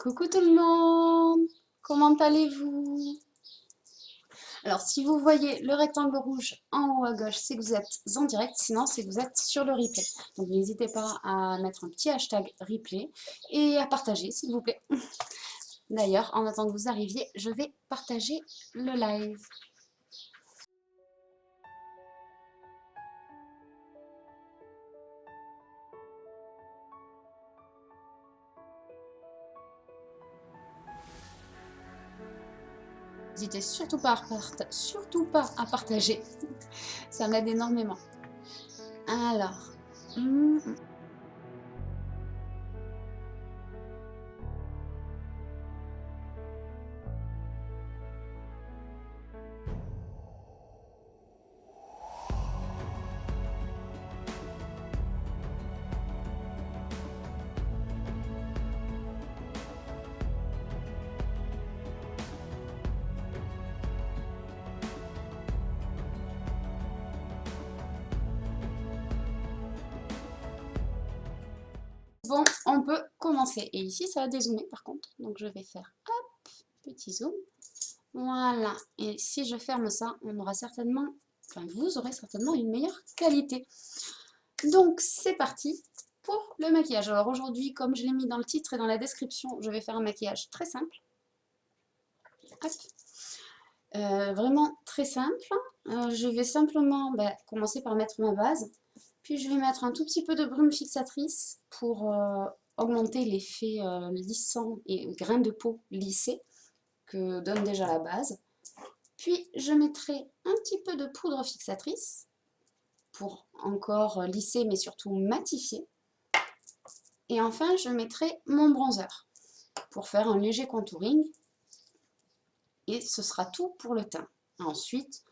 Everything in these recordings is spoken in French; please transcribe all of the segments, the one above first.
Coucou tout le monde, comment allez-vous? Alors si vous voyez le rectangle rouge en haut à gauche, c'est que vous êtes en direct, sinon c'est que vous êtes sur le replay. Donc n'hésitez pas à mettre un petit hashtag replay et à partager s'il vous plaît. D'ailleurs, en attendant que vous arriviez, je vais partager le live. N'hésitez surtout pas à partager, ça m'aide énormément. Alors, bon, on peut commencer. Et ici, ça va dézoomer par contre. Donc je vais faire hop, petit zoom. Voilà. Et si je ferme ça, on aura certainement, enfin vous aurez certainement une meilleure qualité. Donc c'est parti pour le maquillage. Alors aujourd'hui, comme je l'ai mis dans le titre et dans la description, je vais faire un maquillage très simple. Hop. Vraiment très simple. Je vais simplement commencer par mettre ma base. Puis je vais mettre un tout petit peu de brume fixatrice pour augmenter l'effet lissant et grain de peau lissé que donne déjà la base. Puis je mettrai un petit peu de poudre fixatrice pour encore lisser mais surtout matifier. Et enfin je mettrai mon bronzer pour faire un léger contouring. Et ce sera tout pour le teint. Ensuite,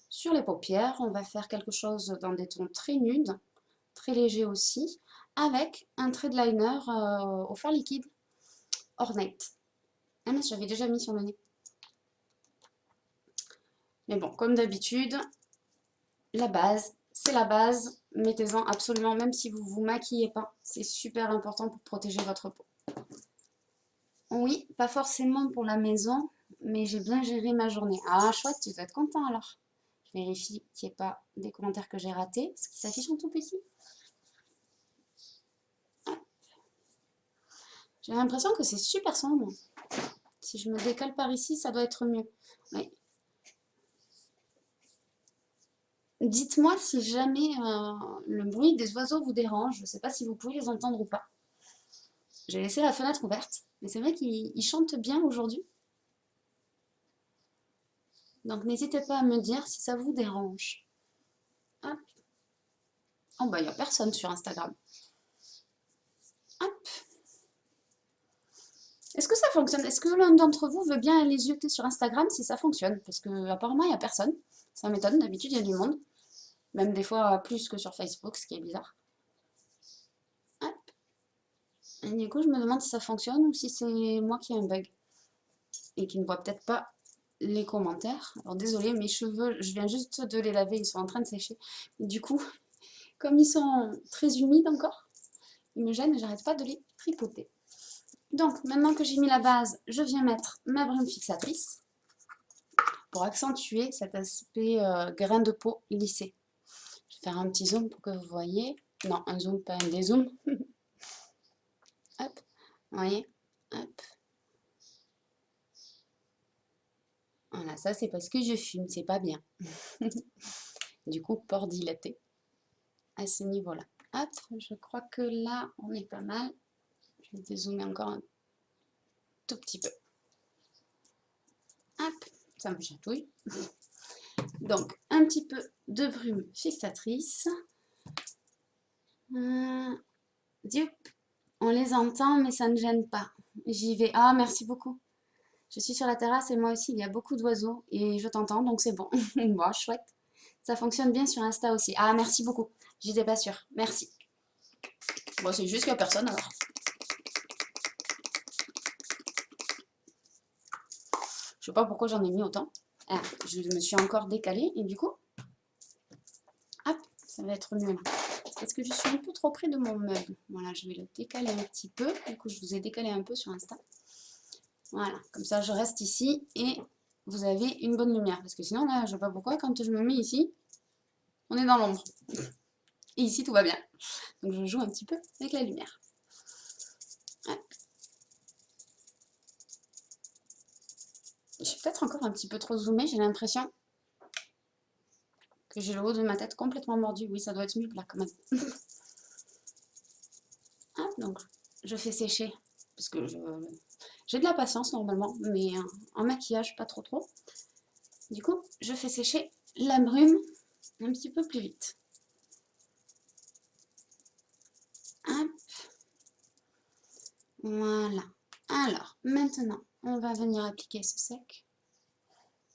sur les paupières, on va faire quelque chose dans des tons très nudes, très légers aussi, avec un trait de liner au fard liquide Ornate. Ah mais j'avais déjà mis sur le nez. Mais bon, comme d'habitude, la base, c'est la base. Mettez-en absolument, même si vous ne vous maquillez pas. C'est super important pour protéger votre peau. Oui, pas forcément pour la maison, mais j'ai bien géré ma journée. Ah, chouette, tu dois être content alors. Je vérifie qu'il n'y ait pas des commentaires que j'ai ratés, parce qu'ils s'affichent en tout petit. J'ai l'impression que c'est super sombre. Si je me décale par ici, ça doit être mieux. Oui. Dites-moi si jamais le bruit des oiseaux vous dérange. Je ne sais pas si vous pouvez les entendre ou pas. J'ai laissé la fenêtre ouverte, mais c'est vrai qu'ils chantent bien aujourd'hui. Donc n'hésitez pas à me dire si ça vous dérange. Hop. Oh bah il n'y a personne sur Instagram. Hop. Est-ce que ça fonctionne? Est-ce que l'un d'entre vous veut bien aller jeter sur Instagram si ça fonctionne? Parce que apparemment il n'y a personne. Ça m'étonne, d'habitude il y a du monde. Même des fois plus que sur Facebook, ce qui est bizarre. Hop. Et du coup je me demande si ça fonctionne ou si c'est moi qui ai un bug. Et qui ne voit peut-être pas les commentaires. Alors désolé, mes cheveux, je viens juste de les laver, ils sont en train de sécher. Du coup, comme ils sont très humides encore, ils me gênent et j'arrête pas de les tripoter. Donc, maintenant que j'ai mis la base, je viens mettre ma brume fixatrice pour accentuer cet aspect grain de peau lissé. Je vais faire un petit zoom pour que vous voyez. Non, un zoom, pas un dézoom. Hop, vous voyez. Hop. Voilà, ça c'est parce que je fume, c'est pas bien. Du coup, port dilaté à ce niveau-là. Hop, je crois que là, on est pas mal. Je vais dézoomer encore un tout petit peu. Hop, ça me chatouille. Donc, un petit peu de brume fixatrice. On les entend, mais ça ne gêne pas. J'y vais. Ah, merci beaucoup. Je suis sur la terrasse et moi aussi, il y a beaucoup d'oiseaux et je t'entends, donc c'est bon. Bon, chouette. Ça fonctionne bien sur Insta aussi. Ah, merci beaucoup. J'étais pas sûre. Merci. Bon, c'est juste qu'il n'y a personne alors. Je sais pas pourquoi j'en ai mis autant. Ah, je me suis encore décalée et du coup, hop, ça va être mieux là. Parce que je suis un peu trop près de mon meuble. Voilà, je vais le décaler un petit peu. Du coup, je vous ai décalé un peu sur Insta. Voilà, comme ça je reste ici et vous avez une bonne lumière. Parce que sinon, là, je sais pas pourquoi, quand je me mets ici, on est dans l'ombre. Et ici, tout va bien. Donc je joue un petit peu avec la lumière. Ouais. Je suis peut-être encore un petit peu trop zoomée, j'ai l'impression que j'ai le haut de ma tête complètement mordu. Oui, ça doit être mieux là quand même. Hop, donc je fais sécher, parce que j'ai de la patience normalement, mais en maquillage, pas trop trop. Du coup, je fais sécher la brume un petit peu plus vite. Hop. Voilà. Alors, maintenant, on va venir appliquer ce sec.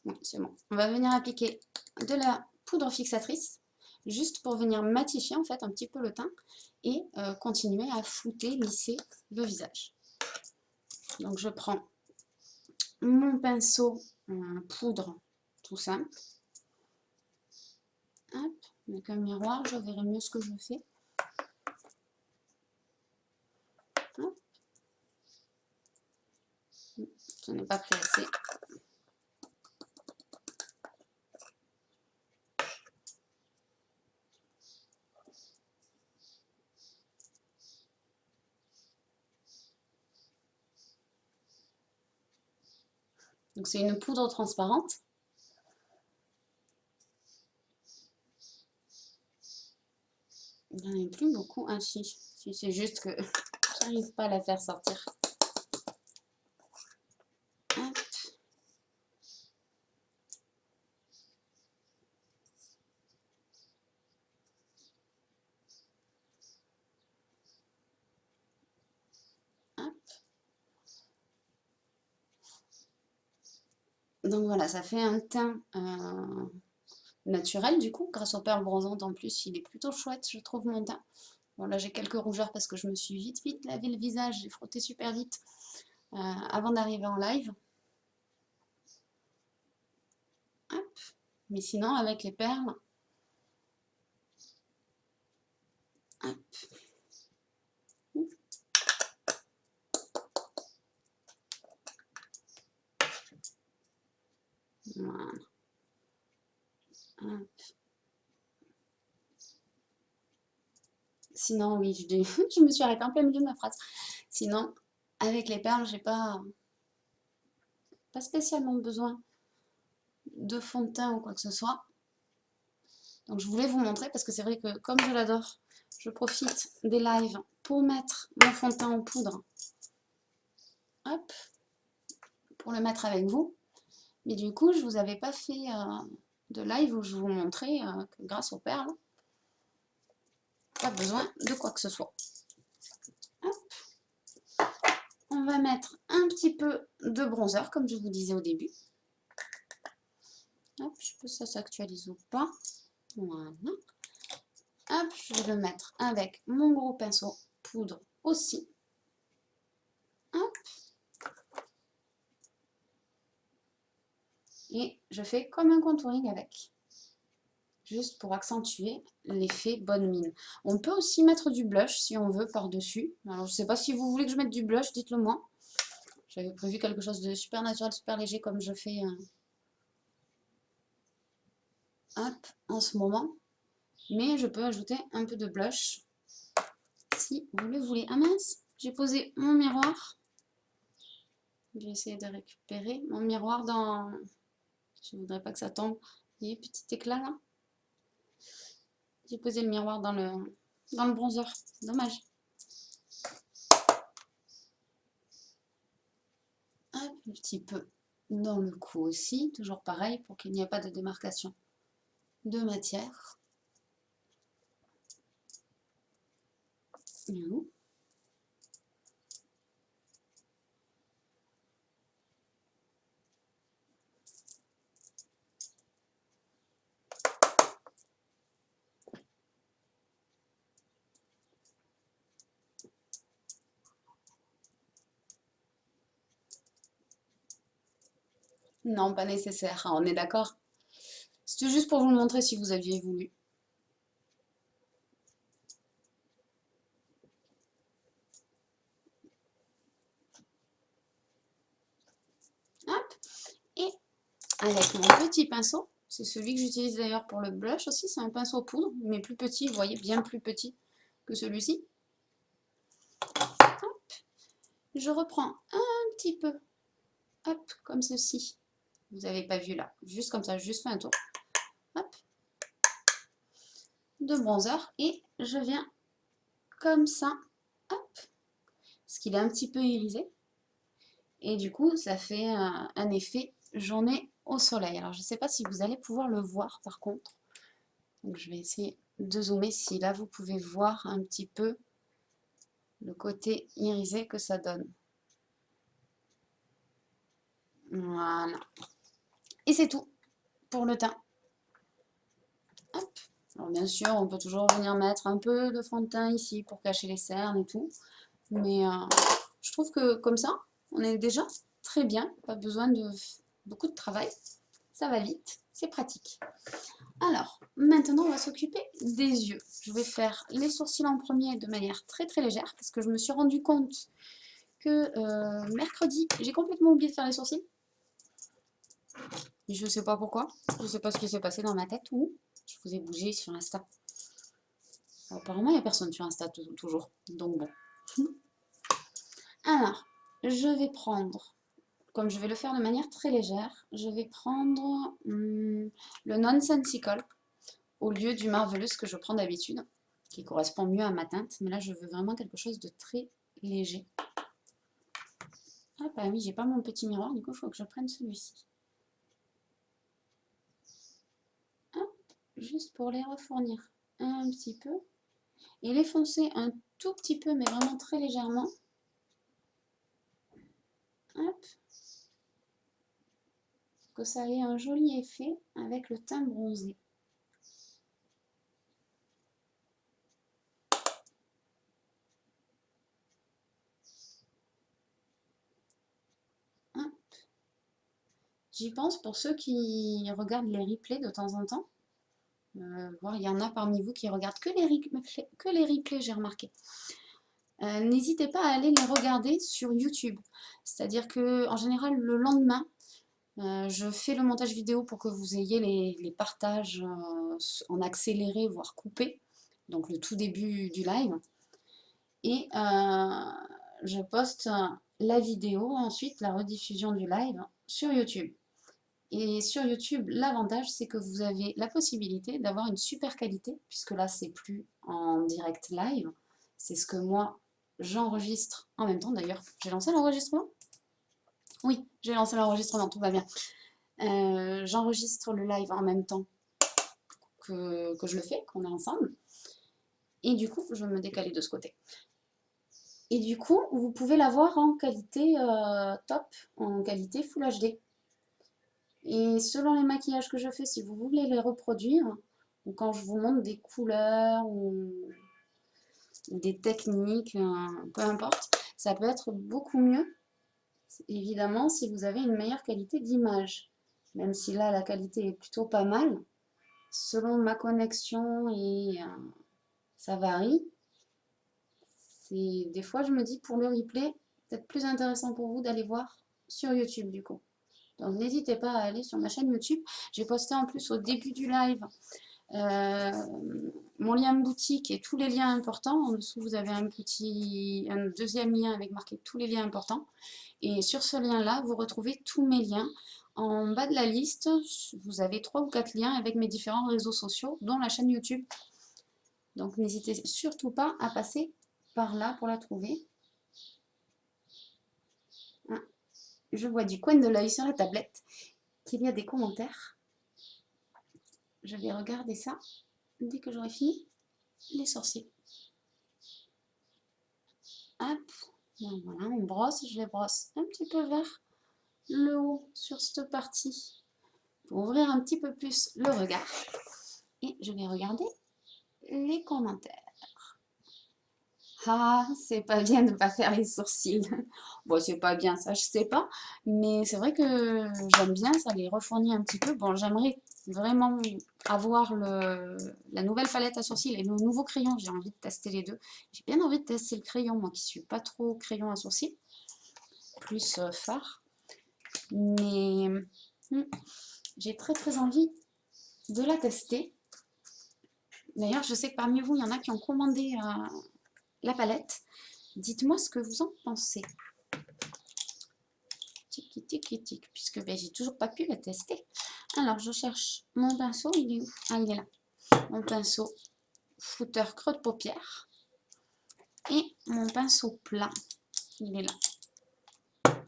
Oui, c'est bon. On va venir appliquer de la poudre fixatrice, juste pour venir matifier en fait un petit peu le teint et continuer à flouter, lisser le visage. Donc je prends mon pinceau poudre tout simple. Hop, avec un miroir, je verrai mieux ce que je fais. Hop. Je n'ai pas pris assez. Donc c'est une poudre transparente. Il n'y en a plus beaucoup. Ah si c'est juste que j'arrive pas à la faire sortir. Hop. Hop. Donc voilà, ça fait un teint naturel du coup, grâce aux perles bronzantes en plus, il est plutôt chouette, je trouve mon teint. Bon là j'ai quelques rougeurs parce que je me suis vite lavé le visage, j'ai frotté super vite avant d'arriver en live. Hop. Mais sinon avec les perles, hop. Voilà. Hop. Sinon oui, je me suis arrêtée en plein milieu de ma phrase. Sinon, avec les perles, j'ai pas spécialement besoin de fond de teint ou quoi que ce soit. Donc je voulais vous montrer parce que c'est vrai que comme je l'adore, je profite des lives pour mettre mon fond de teint en poudre. Hop, pour le mettre avec vous. Mais du coup, je vous avais pas fait de live où je vous montrais que grâce aux perles, pas besoin de quoi que ce soit. Hop. On va mettre un petit peu de bronzer, comme je vous disais au début. Hop, je sais pas si ça s'actualise ou pas. Voilà. Hop, je vais le mettre avec mon gros pinceau poudre aussi. Hop. Et je fais comme un contouring avec. Juste pour accentuer l'effet bonne mine. On peut aussi mettre du blush si on veut par-dessus. Alors je sais pas si vous voulez que je mette du blush, dites-le moi. J'avais prévu quelque chose de super naturel, super léger comme je fais hop, en ce moment. Mais je peux ajouter un peu de blush si vous le voulez. Ah mince, j'ai posé mon miroir. Je vais essayer de récupérer mon miroir dans... Je voudrais pas que ça tombe. Vous voyez, petit éclat là. J'ai posé le miroir dans le bronzer. C'est dommage. Un petit peu dans le cou aussi. Toujours pareil pour qu'il n'y ait pas de démarcation de matière. Non, pas nécessaire, hein, on est d'accord. C'était juste pour vous le montrer si vous aviez voulu. avec mon petit pinceau. C'est celui que j'utilise d'ailleurs pour le blush aussi. C'est un pinceau poudre, mais plus petit, vous voyez, bien plus petit que celui-ci. Je reprends un petit peu, hop, comme ceci. Vous n'avez pas vu là, juste comme ça, juste fait un tour. Hop, de bronzer et je viens comme ça, hop, parce qu'il est un petit peu irisé. Et du coup, ça fait un effet journée au soleil. Alors, je ne sais pas si vous allez pouvoir le voir par contre. Donc, je vais essayer de zoomer si là, vous pouvez voir un petit peu le côté irisé que ça donne. Voilà. Et c'est tout pour le teint. Hop. Alors, bien sûr, on peut toujours venir mettre un peu de fond de teint ici pour cacher les cernes et tout. Mais je trouve que comme ça, on est déjà très bien. Pas besoin de beaucoup de travail. Ça va vite, c'est pratique. Alors, maintenant, on va s'occuper des yeux. Je vais faire les sourcils en premier de manière très très légère parce que je me suis rendu compte que mercredi, j'ai complètement oublié de faire les sourcils. Je ne sais pas pourquoi. Je ne sais pas ce qui s'est passé dans ma tête ou je vous ai bougé sur Insta. Alors, apparemment, il n'y a personne sur Insta toujours. Donc bon. Alors, je vais prendre, comme je vais le faire de manière très légère, je vais prendre le Nonsensical au lieu du Marvelous que je prends d'habitude, qui correspond mieux à ma teinte. Mais là, je veux vraiment quelque chose de très léger. Ah bah oui, j'ai pas mon petit miroir, du coup, il faut que je prenne celui-ci. Juste pour les refournir un petit peu. Et les foncer un tout petit peu, mais vraiment très légèrement. Hop. Pour que ça ait un joli effet avec le teint bronzé. J'y pense pour ceux qui regardent les replays de temps en temps. Il y en a parmi vous qui regardent que les replays, j'ai remarqué. N'hésitez pas à aller les regarder sur YouTube. C'est-à-dire que en général, le lendemain, je fais le montage vidéo pour que vous ayez les partages en accéléré, voire coupé. Donc le tout début du live. Et je poste la vidéo, ensuite la rediffusion du live sur YouTube. Et sur YouTube, l'avantage, c'est que vous avez la possibilité d'avoir une super qualité, puisque là, c'est plus en direct live. C'est ce que moi, j'enregistre en même temps. D'ailleurs, j'ai lancé l'enregistrement? Oui, j'ai lancé l'enregistrement, tout va bien. J'enregistre le live en même temps que je le fais, qu'on est ensemble. Et du coup, je vais me décaler de ce côté. Et du coup, vous pouvez l'avoir en qualité top, en qualité Full HD. Et selon les maquillages que je fais, si vous voulez les reproduire, ou quand je vous montre des couleurs ou des techniques, peu importe, ça peut être beaucoup mieux, évidemment, si vous avez une meilleure qualité d'image. Même si là, la qualité est plutôt pas mal, selon ma connexion et ça varie. Des fois, je me dis pour le replay, peut-être plus intéressant pour vous d'aller voir sur YouTube du coup. Donc n'hésitez pas à aller sur ma chaîne YouTube. J'ai posté en plus au début du live mon lien de boutique et tous les liens importants. En dessous, vous avez un deuxième lien avec marqué tous les liens importants. Et sur ce lien-là, vous retrouvez tous mes liens. En bas de la liste, vous avez 3 ou 4 liens avec mes différents réseaux sociaux, dont la chaîne YouTube. Donc n'hésitez surtout pas à passer par là pour la trouver. Je vois du coin de l'œil sur la tablette qu'il y a des commentaires. Je vais regarder ça dès que j'aurai fini les sourcils. Hop, voilà, on brosse, je les brosse un petit peu vers le haut sur cette partie pour ouvrir un petit peu plus le regard. Et je vais regarder les commentaires. Ah, c'est pas bien de ne pas faire les sourcils. Bon, c'est pas bien, ça je sais pas. Mais c'est vrai que j'aime bien, ça les refournit un petit peu. Bon, j'aimerais vraiment avoir la nouvelle palette à sourcils et le nouveau crayon. J'ai envie de tester les deux. J'ai bien envie de tester le crayon, moi qui suis pas trop crayon à sourcils. Plus fard. Mais J'ai très envie de la tester. D'ailleurs, je sais que parmi vous, il y en a qui ont commandé la palette. Dites-moi ce que vous en pensez. Tic, puisque ben, j'ai toujours pas pu la tester. Alors, je cherche mon pinceau. Il est où? Ah, il est là. Mon pinceau footer creux de paupière. Et mon pinceau plat. Il est là.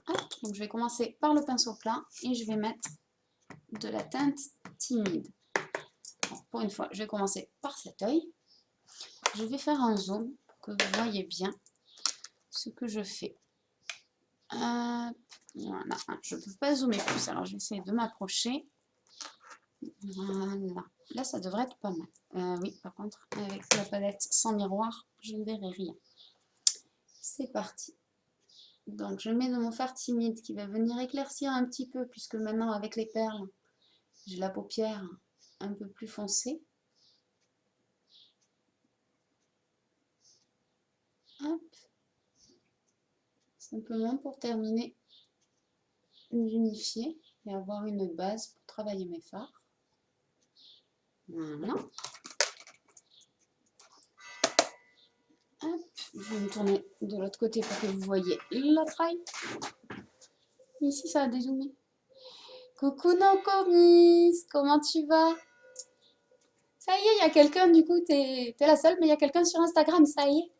Hop, donc, je vais commencer par le pinceau plat et je vais mettre de la teinte timide. Bon, pour une fois, je vais commencer par cet œil. Je vais faire un zoom pour que vous voyez bien ce que je fais. Voilà, je ne peux pas zoomer plus, alors je vais essayer de m'approcher. Voilà, là ça devrait être pas mal. Oui, par contre, avec la palette sans miroir, je ne verrai rien. C'est parti. Donc je mets de mon fard timide qui va venir éclaircir un petit peu, puisque maintenant avec les perles, j'ai la paupière un peu plus foncée. Hop. Simplement pour terminer, d'unifier et avoir une base pour travailler mes fards. Voilà. Hop, je vais me tourner de l'autre côté pour que vous voyez la traille. Ici, ça a dézoomé. Coucou Nokomis, comment tu vas? Ça y est, il y a quelqu'un, du coup, t'es la seule, mais il y a quelqu'un sur Instagram, ça y est.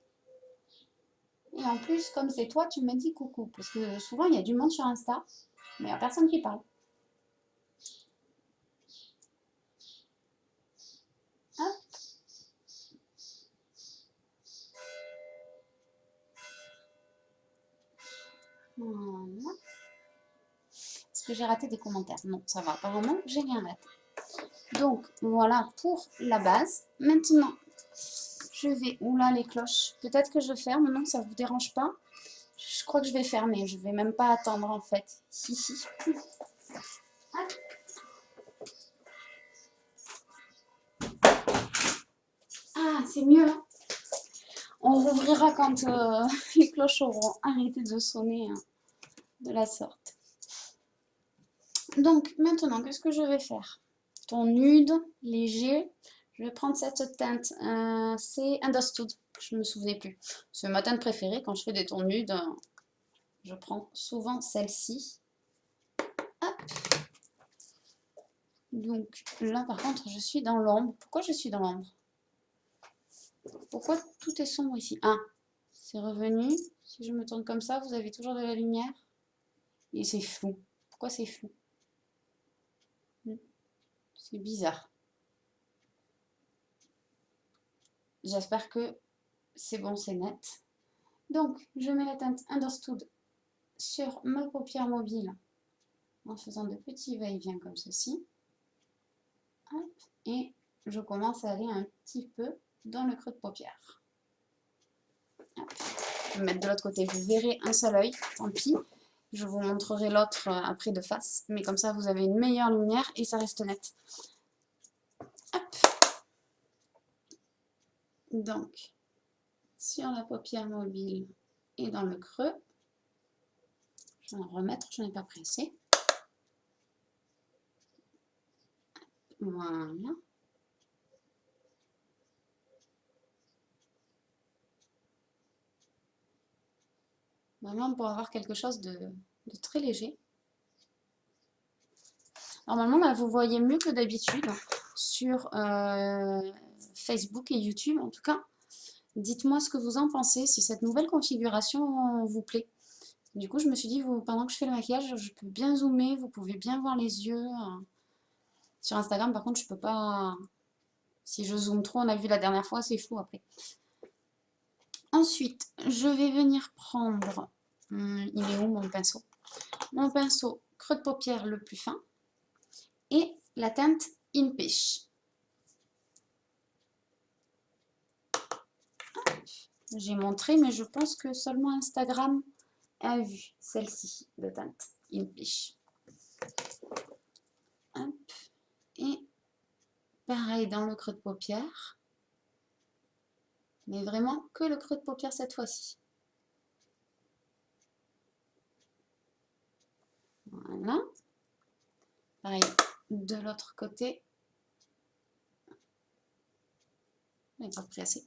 Et en plus, comme c'est toi, tu me dis coucou, parce que souvent, il y a du monde sur Insta, mais il n'y a personne qui parle. Hop. Voilà. Est-ce que j'ai raté des commentaires? Non, ça va, apparemment, j'ai rien raté. Donc, voilà pour la base. Maintenant, je vais... Oula, les cloches. Peut-être que je ferme, non, ça ne vous dérange pas? Je crois que je vais fermer, je ne vais même pas attendre, en fait. Si. Ah, c'est mieux, là. On rouvrira quand les cloches auront arrêté de sonner de la sorte. Donc, maintenant, qu'est-ce que je vais faire? Ton nude, léger. Je vais prendre cette teinte. C'est Understood. Je ne me souvenais plus. C'est ma teinte préférée. Quand je fais des tons nudes, je prends souvent celle-ci. Hop. Donc, là, par contre, je suis dans l'ombre. Pourquoi je suis dans l'ombre? Pourquoi tout est sombre ici? Ah, c'est revenu. Si je me tourne comme ça, vous avez toujours de la lumière. Et c'est flou. Pourquoi c'est flou? C'est bizarre. J'espère que c'est bon, c'est net. Donc, je mets la teinte Understood sur ma paupière mobile en faisant de petits va-et-vient comme ceci. Hop, et je commence à aller un petit peu dans le creux de paupière. Hop. Je vais mettre de l'autre côté. Vous verrez un seul œil, tant pis. Je vous montrerai l'autre après de face. Mais comme ça, vous avez une meilleure lumière et ça reste net. Hop. Donc, sur la paupière mobile et dans le creux. Je vais en remettre, je n'ai pas pressé. Voilà. Vraiment pour avoir quelque chose de très léger. Normalement, là, vous voyez mieux que d'habitude sur Facebook et YouTube en tout cas. Dites-moi ce que vous en pensez, si cette nouvelle configuration vous plaît. Du coup, je me suis dit, pendant que je fais le maquillage, je peux bien zoomer, vous pouvez bien voir les yeux. Sur Instagram, par contre, je peux pas... Si je zoome trop, on a vu la dernière fois, c'est flou après. Ensuite, je vais venir prendre... il est où mon pinceau? Mon pinceau creux de paupière le plus fin. Et la teinte In Peach. J'ai montré, mais je pense que seulement Instagram a vu celle-ci de teinte In Peach. Hop. Et pareil dans le creux de paupière. Mais vraiment que le creux de paupière cette fois-ci. Voilà. Pareil, de l'autre côté. Je n'ai pas pris assez.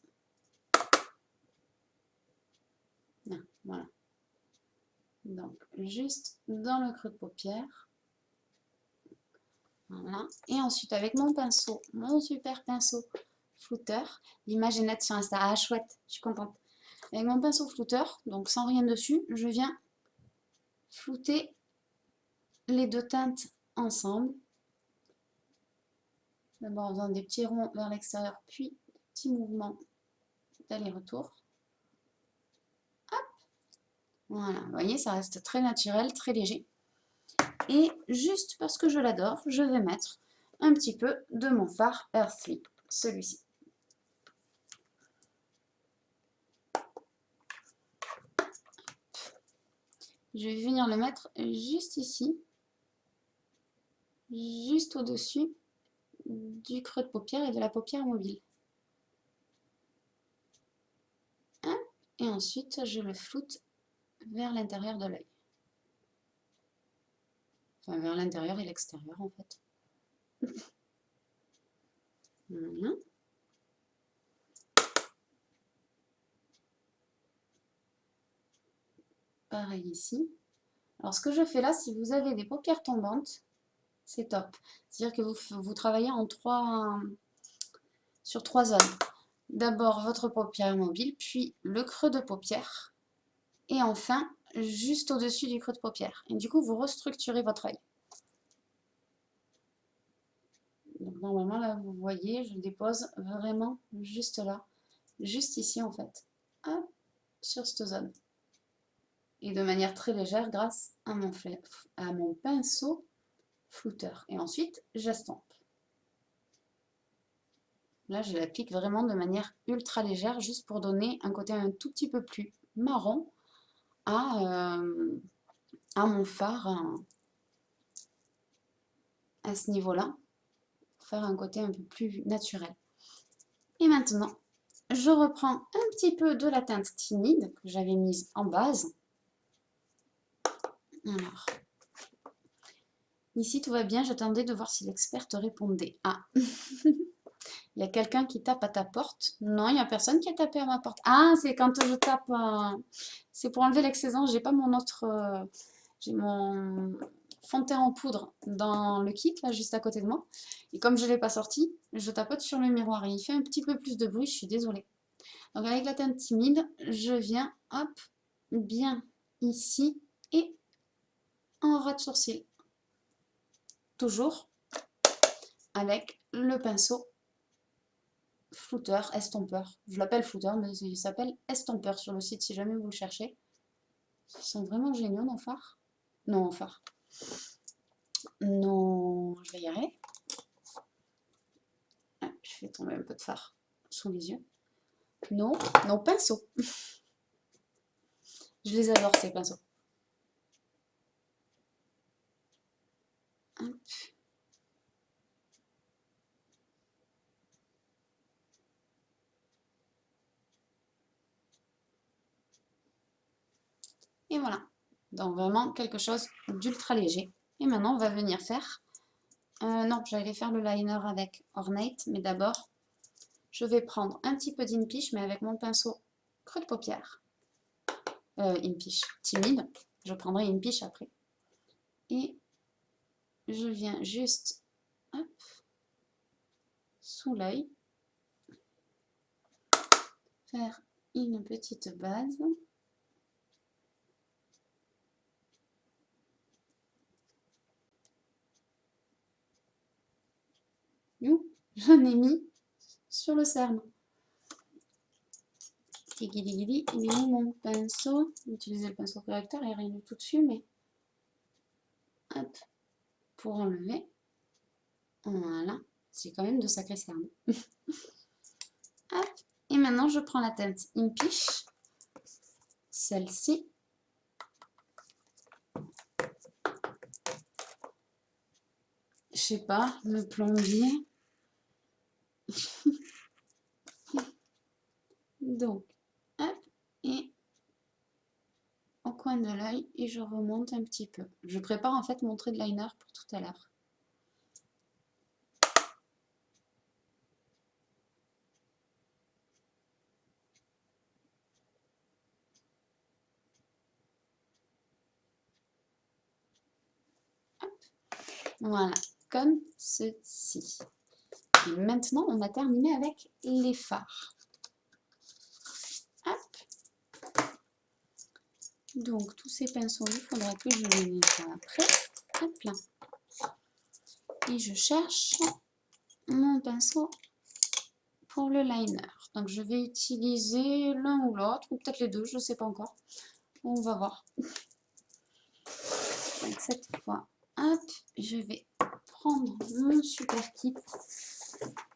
Non, voilà. Donc, juste dans le creux de paupière. Voilà. Et ensuite, avec mon pinceau, mon super pinceau flouteur, l'image est nette sur Insta. Ah, chouette, je suis contente. Avec mon pinceau flouteur, donc sans rien dessus, je viens flouter les deux teintes ensemble. D'abord en faisant des petits ronds vers l'extérieur, puis des petits mouvements d'aller-retour. Voilà, vous voyez, ça reste très naturel, très léger. Et juste parce que je l'adore, je vais mettre un petit peu de mon fard Earthly, celui-ci. Je vais venir le mettre juste ici, juste au-dessus du creux de paupière et de la paupière mobile. Et ensuite, je le floute vers l'intérieur de l'œil. Enfin, vers l'intérieur et l'extérieur, en fait. Voilà. Pareil ici. Alors, ce que je fais là, si vous avez des paupières tombantes, c'est top. C'est-à-dire que vous travaillez sur 3 zones. D'abord, votre paupière mobile, puis le creux de paupière, et enfin, juste au-dessus du creux de paupière. Et du coup, vous restructurez votre œil. Donc, normalement, là, vous voyez, je dépose vraiment juste là, juste ici, en fait. Hop, sur cette zone. Et de manière très légère grâce à mon pinceau flouteur. Et ensuite, j'estompe. Là, je l'applique vraiment de manière ultra légère, juste pour donner un côté un tout petit peu plus marron à mon fard à ce niveau-là. Faire un côté un peu plus naturel. Et maintenant, je reprends un petit peu de la teinte timide que j'avais mise en base. Alors, ici tout va bien, j'attendais de voir si l'expert te répondait. Ah, il y a quelqu'un qui tape à ta porte. Non, il n'y a personne qui a tapé à ma porte. Ah, c'est quand je tape, c'est pour enlever l'excédent, j'ai pas mon autre, j'ai mon fond de teint en poudre dans le kit, là, juste à côté de moi. Et comme je ne l'ai pas sorti, je tapote sur le miroir et il fait un petit peu plus de bruit, je suis désolée. Donc avec la teinte timide, je viens, hop, bien ici et en ras de sourcil. Toujours avec le pinceau flouteur, estompeur. Je l'appelle flouteur, mais il s'appelle estompeur sur le site si jamais vous le cherchez. Ils sont vraiment géniaux, nos fards. Non, fards. Non, je vais y arriver. Ah, je fais tomber un peu de fard sous les yeux. Non, nos pinceaux. Je les adore, ces pinceaux. Hop. Et voilà. Donc vraiment quelque chose d'ultra léger. Et maintenant, on va venir faire... non, j'allais faire le liner avec Ornate, mais d'abord, je vais prendre un petit peu d'Inpish, mais avec mon pinceau creux de paupière. Inpish timide. Je prendrai Inpish après. Et je viens juste, hop, sous l'œil, faire une petite base. J'en ai mis sur le cerne. Tigidi, il est où mon pinceau? Utiliser le pinceau correcteur, il n'y a rien du tout dessus, mais hop, pour enlever. Voilà, c'est quand même de sacrés cernes. Hop, et maintenant je prends la teinte Impish, celle-ci. Je sais pas, le plombier. Donc, hop, et au coin de l'œil, et je remonte un petit peu. Je prépare en fait mon trait de liner pour tout à l'heure. Voilà, comme ceci. Et maintenant, on a terminé avec les fards. Hop. Donc, tous ces pinceaux, il faudra que je les nettoie après. Hop là. Et je cherche mon pinceau pour le liner. Donc, je vais utiliser l'un ou l'autre, ou peut-être les deux, je ne sais pas encore. On va voir. Donc, cette fois, hop, je vais prendre mon super kit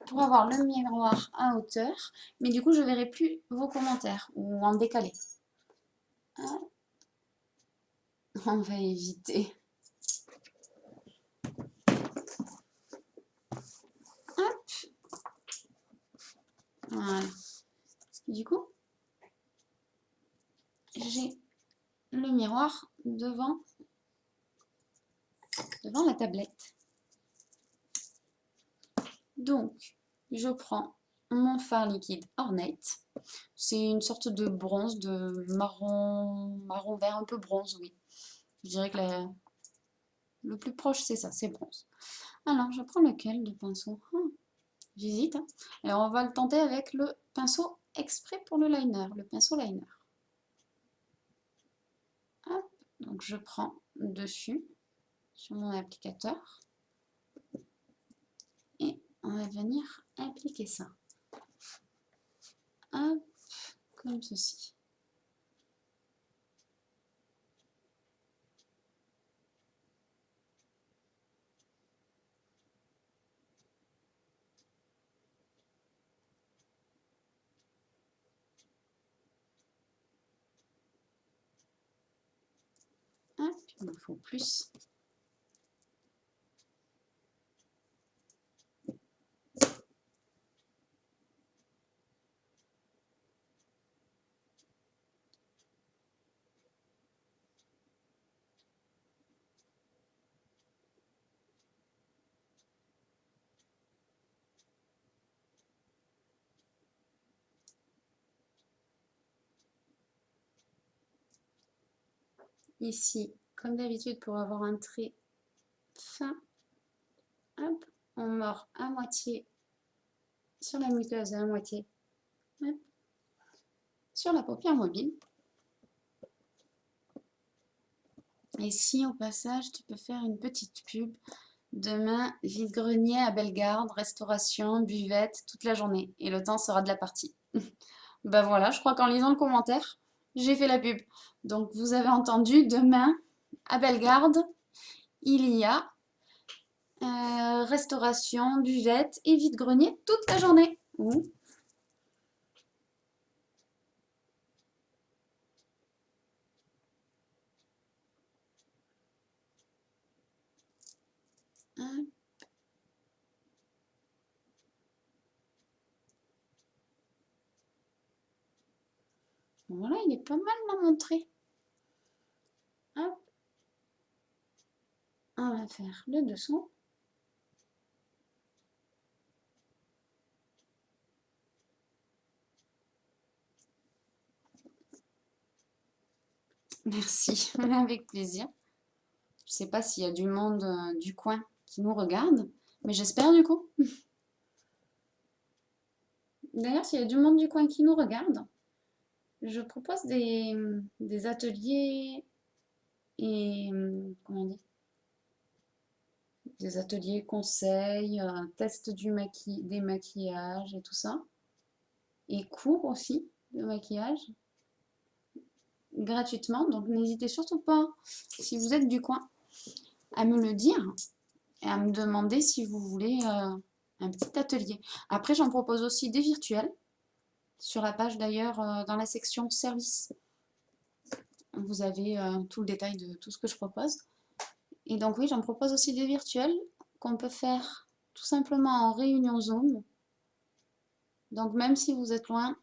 pour avoir le miroir à hauteur. Mais du coup, je ne verrai plus vos commentaires ou en décalé. Hop. On va éviter. Hop. Voilà. Du coup, j'ai le miroir devant la tablette. Donc, je prends mon fard liquide Ornate. C'est une sorte de bronze, de marron vert, un peu bronze, oui. Je dirais que le plus proche, c'est ça, c'est bronze. Alors, je prends lequel de pinceau? J'hésite. Hein. Alors, on va le tenter avec le pinceau exprès pour le liner, le pinceau liner. Hop. Donc, je prends dessus, sur mon applicateur. Et on va venir appliquer ça. Hop, comme ceci. Hop, il me faut plus. Ici, comme d'habitude, pour avoir un trait fin, hop, on mord à moitié sur la muqueuse et à moitié hop, sur la paupière mobile. Et si au passage, tu peux faire une petite pub, demain, vide-grenier à Bellegarde, restauration, buvette, toute la journée. Et le temps sera de la partie. Ben voilà, je crois qu'en lisant le commentaire, j'ai fait la pub. Donc vous avez entendu, demain, à Bellegarde, il y a restauration, buvette et vide-grenier toute la journée. Ouh. Voilà, il est pas mal montré. Hop. On va faire le dessous. Merci, avec plaisir. Je sais pas s'il y a du monde du coin qui nous regarde, mais j'espère du coup. D'ailleurs, s'il y a du monde du coin qui nous regarde, je propose des ateliers et comment on dit, des ateliers conseils, test des maquillages et tout ça, et cours aussi de maquillage gratuitement. Donc n'hésitez surtout pas, si vous êtes du coin, à me le dire et à me demander si vous voulez un petit atelier. Après, j'en propose aussi des virtuels sur la page d'ailleurs dans la section service. Vous avez tout le détail de tout ce que je propose. Et donc oui, j'en propose aussi des virtuels qu'on peut faire tout simplement en réunion Zoom. Donc même si vous êtes loin,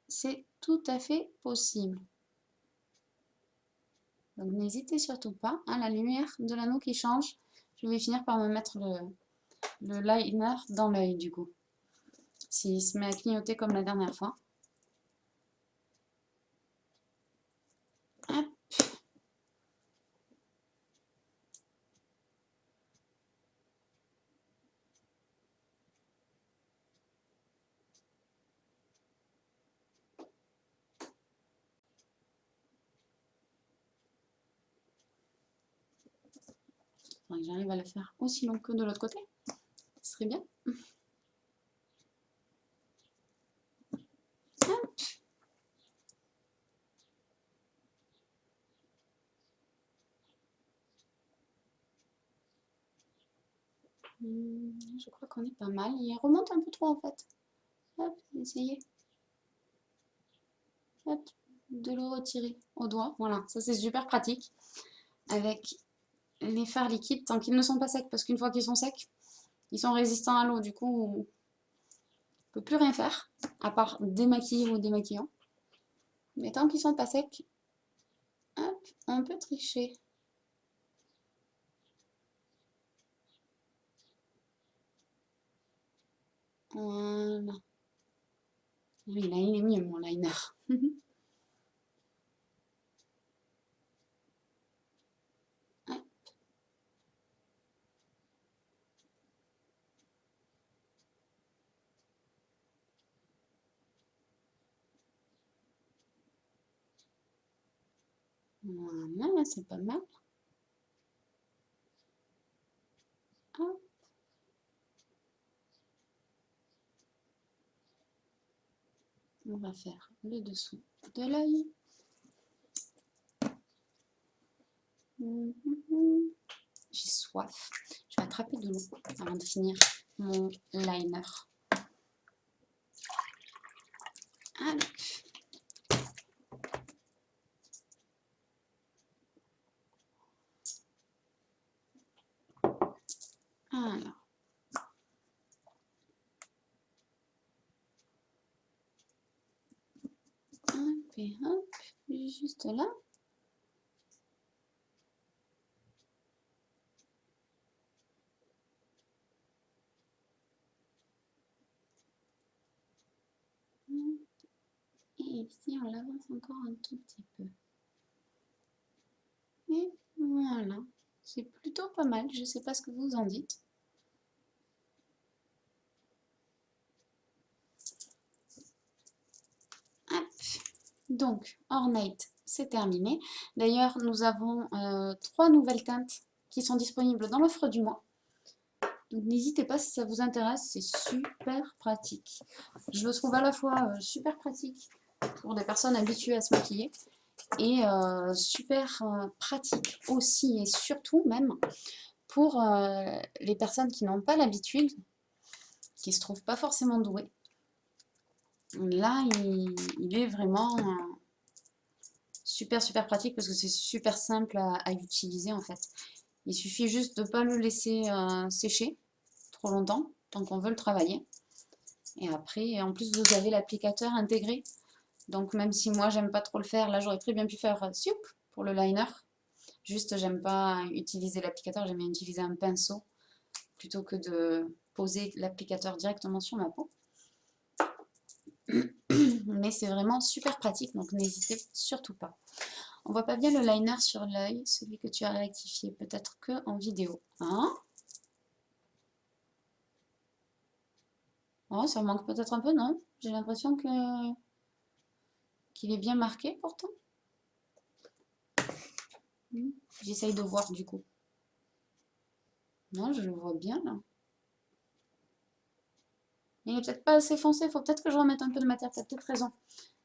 c'est tout à fait possible. Donc n'hésitez surtout pas, hein, la lumière de l'anneau qui change, je vais finir par me mettre le liner dans l'œil du coup. S'il se met à clignoter comme la dernière fois. Hop. faudrait que j'arrive à le faire aussi long que de l'autre côté. Ce serait bien. Hop. Je crois qu'on est pas mal. Il remonte un peu trop en fait. Hop, essayez. Hop, de le retirer au doigt. Voilà, ça c'est super pratique. Avec les fards liquides, tant qu'ils ne sont pas secs, parce qu'une fois qu'ils sont secs, ils sont résistants à l'eau. Du coup, on ne peut plus rien faire, à part démaquiller ou démaquillant. Mais tant qu'ils sont pas secs, hop, on peut tricher. Voilà. Oui, là, il est mieux, mon liner. Voilà, c'est pas mal. Hop. On va faire le dessous de l'œil. J'ai soif. Je vais attraper de l'eau avant de finir mon liner. Allez. Alors. Hop et hop. Juste là. Et ici, on l'avance encore un tout petit peu. Et voilà. C'est plutôt pas mal. Je ne sais pas ce que vous en dites. Hop. Donc, Ornate, c'est terminé. D'ailleurs, nous avons 3 nouvelles teintes qui sont disponibles dans l'offre du mois. Donc n'hésitez pas si ça vous intéresse, c'est super pratique. Je le trouve à la fois super pratique pour des personnes habituées à se maquiller et super pratique aussi et surtout même pour les personnes qui n'ont pas l'habitude, qui ne se trouvent pas forcément douées. Là, il est vraiment super pratique parce que c'est super simple à utiliser en fait. Il suffit juste de ne pas le laisser sécher trop longtemps, tant qu'on veut le travailler. Et après, en plus, vous avez l'applicateur intégré. Donc, même si moi, j'aime pas trop le faire, là, j'aurais très bien pu faire soup pour le liner. Juste, j'aime pas utiliser l'applicateur, j'aime bien utiliser un pinceau plutôt que de poser l'applicateur directement sur ma peau. Mais c'est vraiment super pratique, donc n'hésitez surtout pas. On voit pas bien le liner sur l'œil, celui que tu as rectifié, peut-être que en vidéo. Hein? Oh, ça manque peut-être un peu, non? J'ai l'impression qu'il est bien marqué pourtant. J'essaye de voir du coup. Non, je le vois bien là. Il n'est peut-être pas assez foncé, il faut peut-être que je remette un peu de matière, tu as peut-être raison.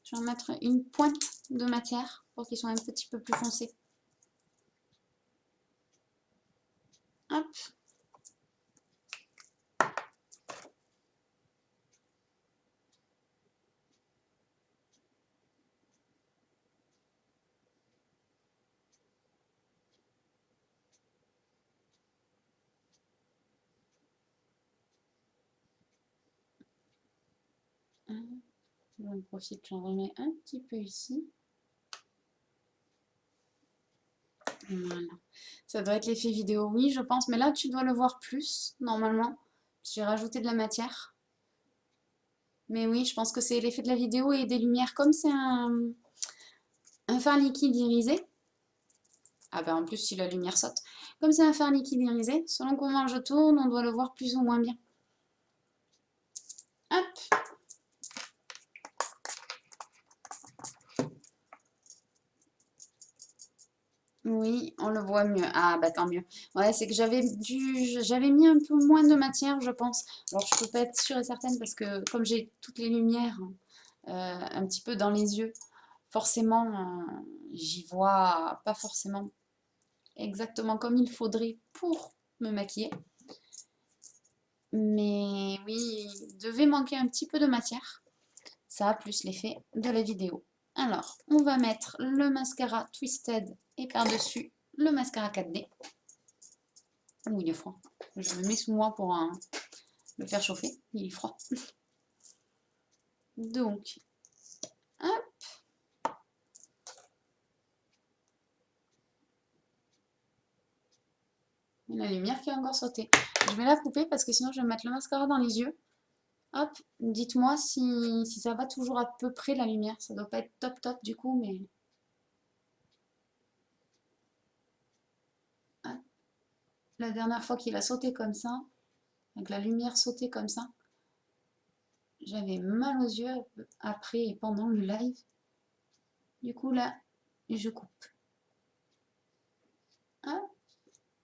Je vais en mettre une pointe de matière pour qu'ils soient un petit peu plus foncés. Hop. J'en profite, j'en remets un petit peu ici. Voilà. Ça doit être l'effet vidéo, oui, je pense. Mais là, tu dois le voir plus, normalement. J'ai rajouté de la matière. Mais oui, je pense que c'est l'effet de la vidéo et des lumières. Comme c'est un fard liquide irisé. Ah ben en plus, si la lumière saute. Comme c'est un fard liquide irisé, selon comment je tourne, on doit le voir plus ou moins bien. Hop. Oui, on le voit mieux. Ah bah tant mieux. Ouais, c'est que j'avais mis un peu moins de matière, je pense. Alors je peux pas être sûre et certaine parce que comme j'ai toutes les lumières un petit peu dans les yeux, forcément, j'y vois pas forcément exactement comme il faudrait pour me maquiller. Mais oui, il devait manquer un petit peu de matière. Ça, plus l'effet de la vidéo. Alors, on va mettre le mascara Twisted et par-dessus le mascara 4D. Ouh, il est froid. Je le mets sous moi pour le faire chauffer. Il est froid. Donc, hop. La lumière qui a encore sauté. Je vais la couper parce que sinon je vais mettre le mascara dans les yeux. Hop, dites-moi si ça va toujours à peu près la lumière. Ça doit pas être top top du coup, mais... Hop. La dernière fois qu'il a sauté comme ça, avec la lumière sautée comme ça, j'avais mal aux yeux après et pendant le live. Du coup là, je coupe. Hop.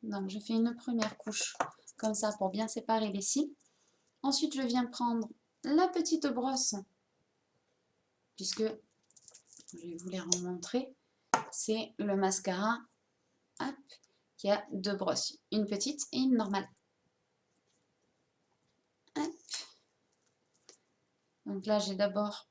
Donc je fais une première couche comme ça pour bien séparer les cils. Ensuite je viens prendre la petite brosse, puisque je vais vous les remontrer. C'est le mascara hop, qui a deux brosses, une petite et une normale. Hop. Donc là j'ai d'abord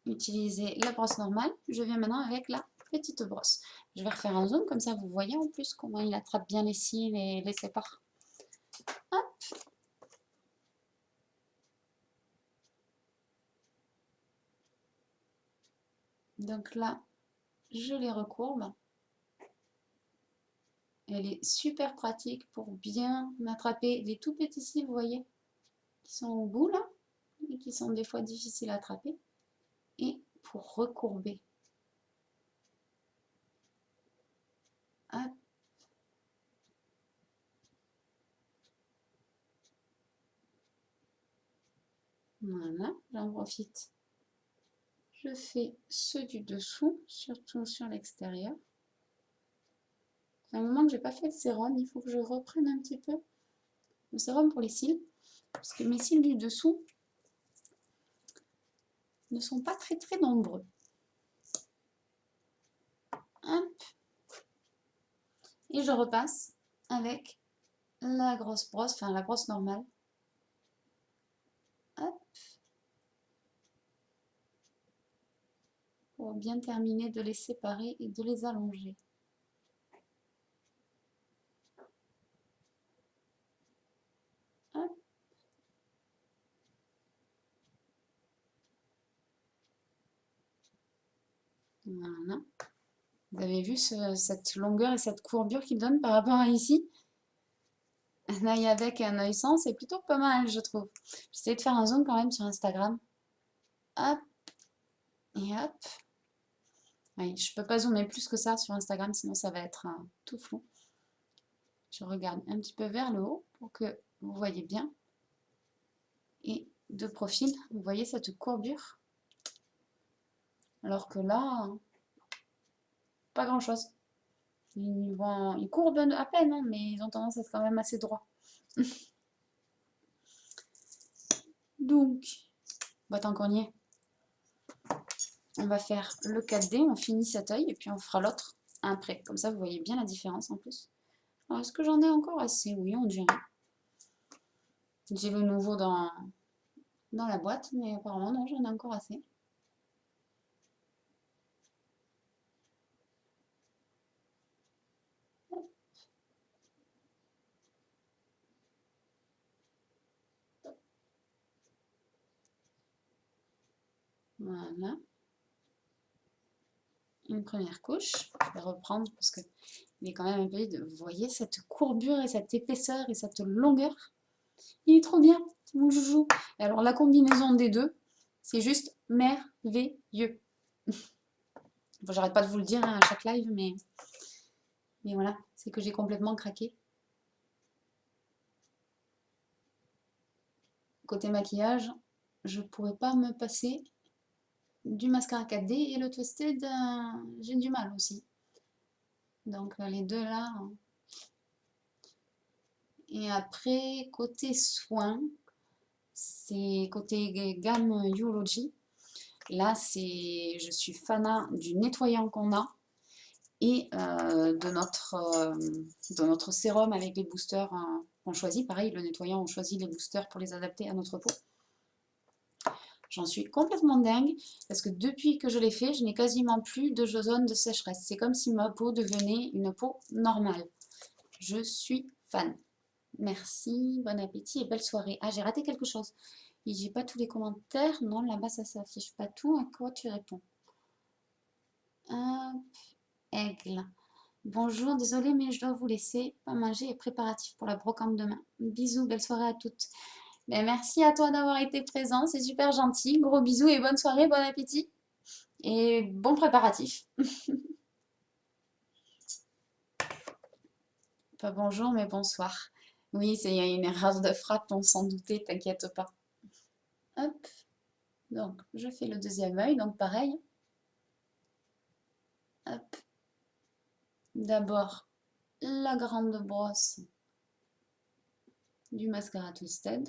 utilisé la brosse normale, je viens maintenant avec la petite brosse. Je vais refaire un zoom, comme ça vous voyez en plus comment il attrape bien les cils et les sépare. Hop. Donc là, je les recourbe. Elle est super pratique pour bien attraper les tout petits cils, vous voyez, qui sont au bout là, et qui sont des fois difficiles à attraper. Et pour recourber. Hop. Voilà, j'en profite. Je fais ceux du dessous, surtout sur l'extérieur. C'est un moment que j'ai pas fait le sérum, il faut que je reprenne un petit peu le sérum pour les cils, parce que mes cils du dessous ne sont pas très très nombreux. Hop. Et je repasse avec la grosse brosse, enfin la brosse normale. Hop. Pour bien terminer de les séparer et de les allonger. Hop. Voilà. Vous avez vu cette longueur et cette courbure qu'il donne par rapport à ici? Un œil avec et un œil sans, c'est plutôt pas mal, je trouve. J'essaie de faire un zoom quand même sur Instagram. Hop, et hop. Oui, je peux pas zoomer plus que ça sur Instagram, sinon ça va être tout flou. Je regarde un petit peu vers le haut pour que vous voyez bien. Et de profil, vous voyez cette courbure. Alors que là, pas grand chose. Ils courbent à peine, hein, mais ils ont tendance à être quand même assez droits. Donc, bah, tant qu'on y est, on va faire le 4D, on finit cet œil et puis on fera l'autre après. Comme ça, vous voyez bien la différence en plus. Alors, est-ce que j'en ai encore assez? Oui, on dirait. J'ai le nouveau dans la boîte, mais apparemment, non, j'en ai encore assez. Voilà. Une première couche. Je vais reprendre parce que il est quand même un peu vide. Vous voyez cette courbure et cette épaisseur et cette longueur? Il est trop bien, c'est mon joujou. Et alors, la combinaison des deux, c'est juste merveilleux. Bon, j'arrête pas de vous le dire hein, à chaque live, mais voilà, c'est que j'ai complètement craqué. Côté maquillage, je pourrais pas me passer du mascara 4D et le Twisted, j'ai du mal aussi. Donc les deux là. Et après, côté soins, c'est côté gamme Urology. Là, je suis fanat du nettoyant qu'on a et de notre sérum avec les boosters qu'on choisit. Pareil, le nettoyant, on choisit les boosters pour les adapter à notre peau. J'en suis complètement dingue parce que depuis que je l'ai fait, je n'ai quasiment plus de zone de sécheresse. C'est comme si ma peau devenait une peau normale. Je suis fan. Merci, bon appétit et belle soirée. Ah, j'ai raté quelque chose. J'ai pas tous les commentaires. Non, là-bas, ça s'affiche pas tout. À quoi tu réponds? Hop, aigle. Bonjour, désolée, mais je dois vous laisser. Pas manger et préparatif pour la brocante demain. Bisous, belle soirée à toutes. Ben, merci à toi d'avoir été présent, c'est super gentil. Gros bisous et bonne soirée, bon appétit. Et bon préparatif. Pas bonjour, mais bonsoir. Oui, il y a une erreur de frappe, on s'en doutait, t'inquiète pas. Hop, donc je fais le deuxième œil, donc pareil. Hop. D'abord, la grande brosse du mascara Twisted.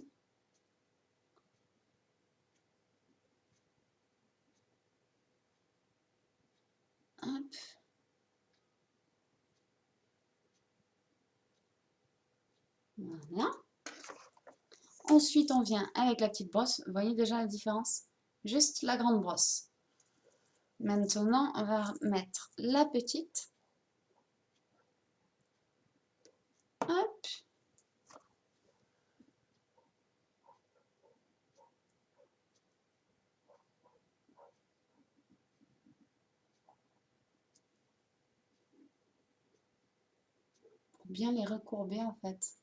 Hop. Voilà. Ensuite, on vient avec la petite brosse. Vous voyez déjà la différence? Juste la grande brosse. Maintenant, on va mettre la petite. Hop. Pour bien les recourber en fait.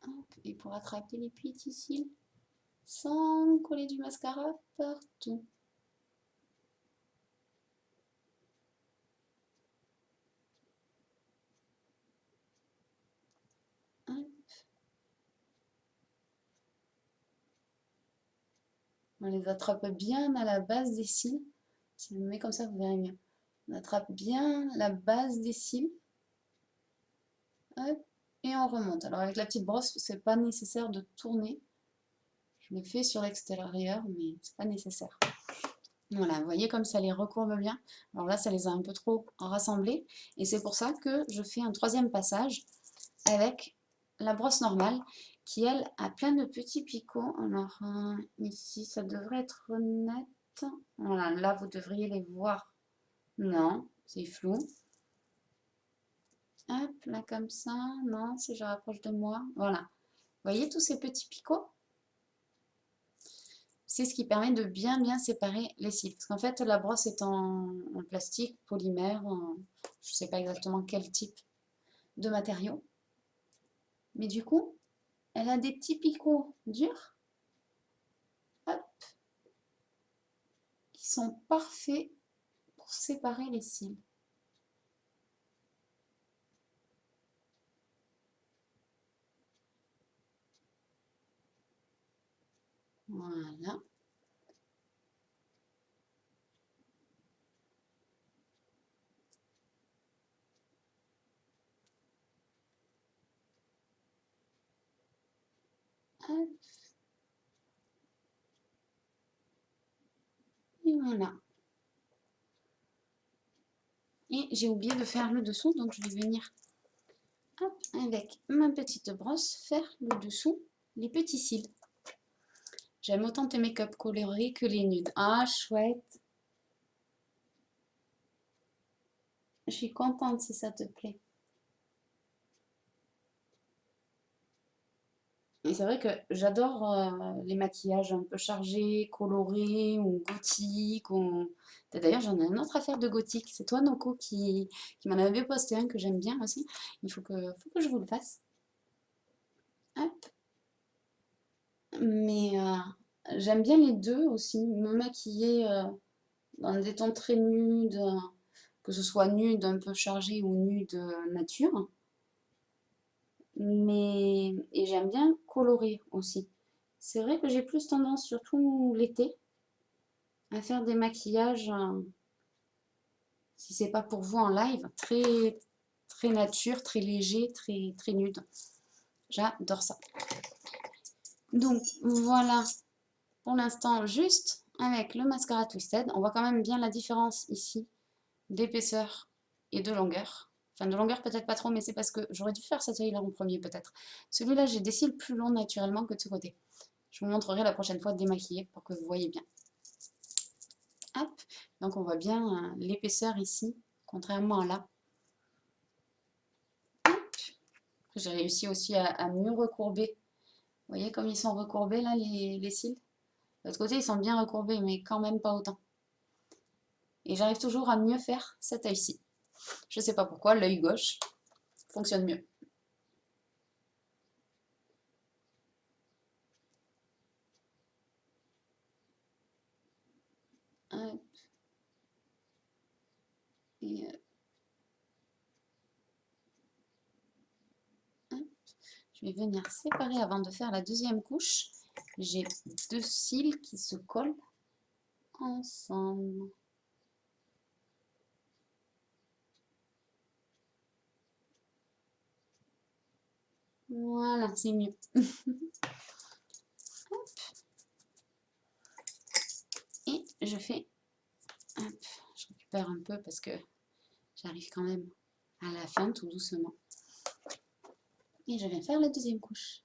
Hop. Et pour attraper les petits cils sans coller du mascara partout. Hop. On les attrape bien à la base des cils. Si je me mets comme ça, vous verrez mieux. On attrape bien la base des cils. Hop, et on remonte. Alors avec la petite brosse, c'est pas nécessaire de tourner. Je l'ai fait sur l'extérieur, mais c'est pas nécessaire. Voilà, vous voyez comme ça les recourbe bien. Alors là, ça les a un peu trop rassemblés. Et c'est pour ça que je fais un troisième passage avec la brosse normale qui, elle, a plein de petits picots. Alors ici, ça devrait être net. Voilà, là, vous devriez les voir. Non, c'est flou. Hop, là comme ça. Non, si je rapproche de moi. Voilà. Vous voyez tous ces petits picots? C'est ce qui permet de bien séparer les cils. Parce qu'en fait, la brosse est en plastique, polymère, je ne sais pas exactement quel type de matériau. Mais du coup, elle a des petits picots durs, hop, qui sont parfaits pour séparer les cils. Voilà. Hop. Et voilà. Et j'ai oublié de faire le dessous, donc je vais venir hop, avec ma petite brosse faire le dessous, les petits cils. J'aime autant tes make-up colorés que les nudes. Ah, chouette. Je suis contente si ça te plaît. Et c'est vrai que j'adore les maquillages un peu chargés, colorés ou gothiques. D'ailleurs, j'en ai un autre à faire de gothique. C'est toi, Noko, qui m'en avait posté un que j'aime bien aussi. Il faut que je vous le fasse. Hop. Mais j'aime bien les deux aussi. Me maquiller dans des tons très nudes, que ce soit nude un peu chargé ou nude nature. Et j'aime bien colorer aussi. C'est vrai que j'ai plus tendance, surtout l'été, à faire des maquillages Si c'est pas pour vous en live, très, très nature, très léger, très, très nude. J'adore ça. Donc voilà, pour l'instant, juste avec le mascara Twisted. On voit quand même bien la différence ici d'épaisseur et de longueur. Enfin, de longueur peut-être pas trop, mais c'est parce que j'aurais dû faire cet œil-là en premier peut-être. Celui-là, j'ai des cils plus longs naturellement que de ce côté. Je vous montrerai la prochaine fois démaquillé pour que vous voyez bien. Hop, donc on voit bien l'épaisseur ici, contrairement à là. J'ai réussi aussi à mieux recourber. Vous voyez comme ils sont recourbés là, les cils? De l'autre côté, ils sont bien recourbés, mais quand même pas autant. Et j'arrive toujours à mieux faire cet œil-ci. Je sais pas pourquoi, l'œil gauche fonctionne mieux. Hop. Et hop. Je vais venir séparer avant de faire la deuxième couche. J'ai deux cils qui se collent ensemble. Voilà, c'est mieux. Hop. Et je fais... Hop, je récupère un peu parce que j'arrive quand même à la fin tout doucement. Et je vais faire la deuxième couche.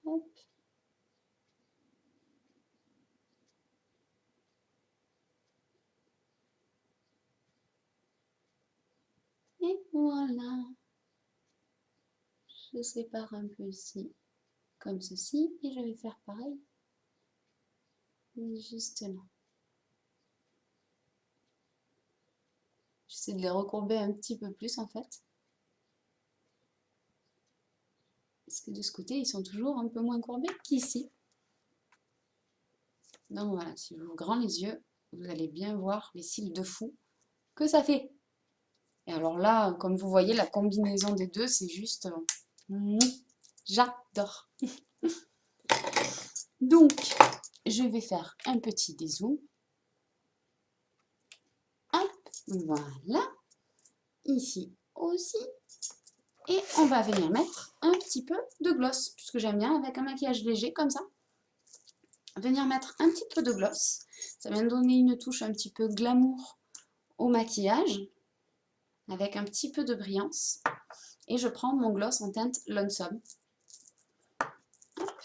Hop. Et voilà. Je sépare un peu ici, comme ceci. Et je vais faire pareil, juste là. J'essaie de les recourber un petit peu plus en fait. Parce que de ce côté, ils sont toujours un peu moins courbés qu'ici. Donc voilà, si j'ouvre grand les yeux, vous allez bien voir les cils de fou que ça fait. Et alors là, comme vous voyez, la combinaison des deux, c'est juste... j'adore. Donc, je vais faire un petit dézoom. Hop, voilà. Ici aussi. Et on va venir mettre un petit peu de gloss, puisque j'aime bien avec un maquillage léger comme ça. Venir mettre un petit peu de gloss. Ça vient donner une touche un petit peu glamour au maquillage, avec un petit peu de brillance. Et je prends mon gloss en teinte Lonesome. Hop.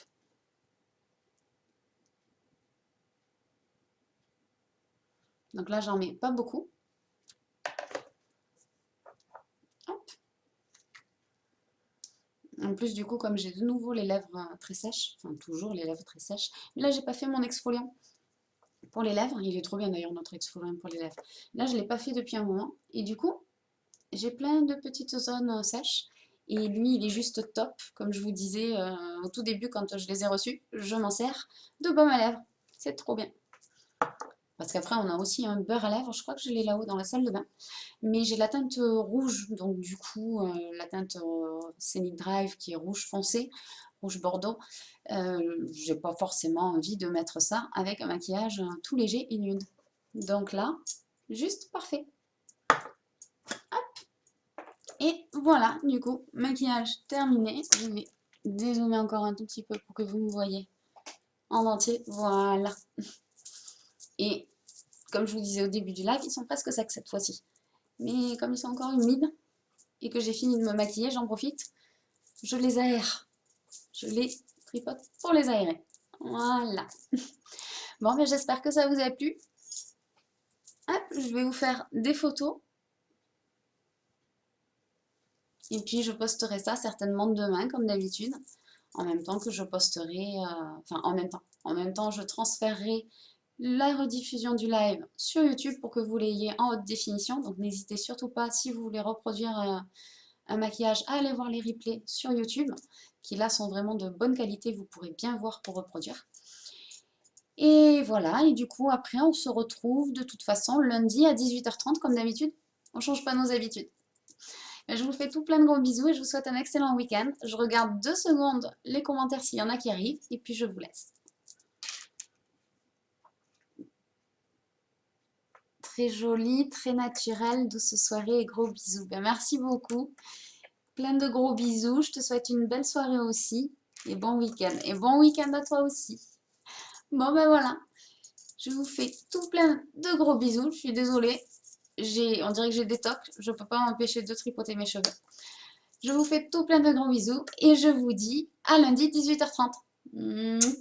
Donc là, j'en mets pas beaucoup. Hop. En plus, du coup, comme j'ai de nouveau les lèvres très sèches, enfin toujours les lèvres très sèches, mais là, j'ai pas fait mon exfoliant pour les lèvres. Il est trop bien d'ailleurs, notre exfoliant pour les lèvres. Là, je l'ai pas fait depuis un moment. Et du coup, j'ai plein de petites zones sèches. Et lui, il est juste top. Comme je vous disais au tout début, quand je les ai reçus, je m'en sers de baume à lèvres. C'est trop bien. Parce qu'après, on a aussi un beurre à lèvres. Je crois que je l'ai là-haut dans la salle de bain. Mais j'ai la teinte rouge. Donc du coup, la teinte Scenic Drive qui est rouge foncé, rouge bordeaux. J'ai pas forcément envie de mettre ça avec un maquillage tout léger et nude. Donc là, juste parfait. Et voilà, du coup, maquillage terminé. Je vais dézoomer encore un tout petit peu pour que vous me voyez en entier. Voilà. Et comme je vous disais au début du live, ils sont presque secs cette fois-ci. Mais comme ils sont encore humides et que j'ai fini de me maquiller, j'en profite. Je les aère. Je les tripote pour les aérer. Voilà. Bon, mais j'espère que ça vous a plu. Hop, je vais vous faire des photos. Et puis je posterai ça certainement demain, comme d'habitude. En même temps que je posterai... enfin, en même temps. En même temps, je transférerai la rediffusion du live sur YouTube pour que vous l'ayez en haute définition. Donc n'hésitez surtout pas, si vous voulez reproduire un maquillage, à aller voir les replays sur YouTube, qui là sont vraiment de bonne qualité, vous pourrez bien voir pour reproduire. Et voilà, et du coup après on se retrouve de toute façon lundi à 18h30 comme d'habitude. On ne change pas nos habitudes. Je vous fais tout plein de gros bisous et je vous souhaite un excellent week-end. Je regarde 2 secondes les commentaires s'il y en a qui arrivent et puis je vous laisse. très joli, très naturel. Douce soirée et gros bisous. Ben, merci beaucoup. Plein de gros bisous. Je te souhaite une belle soirée aussi. Et bon week-end. Et bon week-end à toi aussi. Bon ben voilà. Je vous fais tout plein de gros bisous. Je suis désolée. On dirait que j'ai des tocs. Je ne peux pas m'empêcher de tripoter mes cheveux. Je vous fais tout plein de gros bisous. Et je vous dis à lundi 18h30.